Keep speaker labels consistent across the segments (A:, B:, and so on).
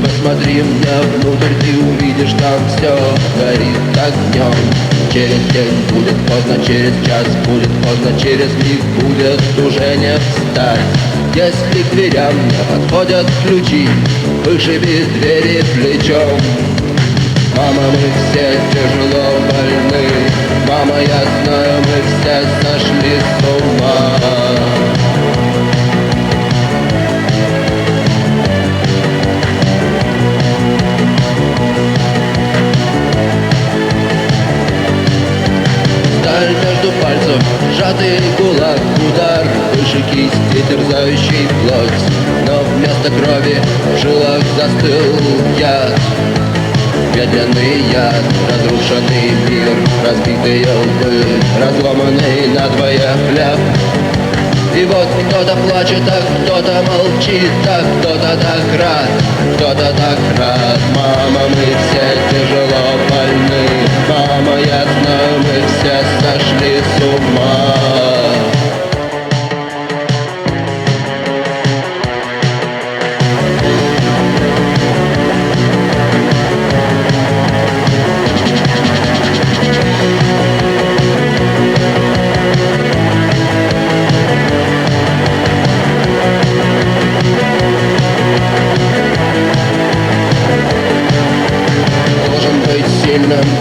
A: посмотри мне внутрь, ты увидишь, там все горит огнем. Через день будет поздно, через час будет поздно, через миг будет уже не встать. Если к дверям не подходят ключи, вышиби двери плечом. Мама, мы все тяжело больны, мама, я знаю, мы все сошли с ума. Между пальцев сжатый кулак, удар выше кисти, терзающий плоть. Но вместо крови в жилах застыл яд, медленный яд, разрушенный мир, разбитые лбы, разломанный надвое хлеб. И вот кто-то плачет, а кто-то молчит, а кто-то так рад, кто-то так рад. Мама, мы все тяжело больны, мама, я знаю, мы все сошли с ума.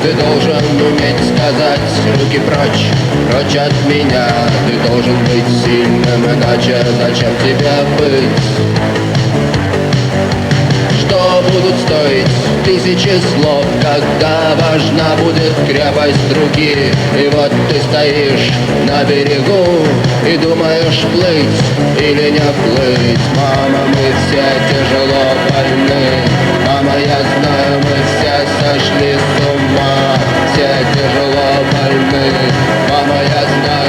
A: Ты должен уметь сказать: руки прочь, прочь от меня. Ты должен быть сильным, иначе зачем тебе быть? Что будут стоить тысячи слов, когда важна будет крепость руки? И вот ты стоишь на берегу и думаешь, плыть или не плыть. Мама, мы все тяжело больны, мама, я знаю, мы все сошли с ума. Все тяжело больны, мама, я знаю.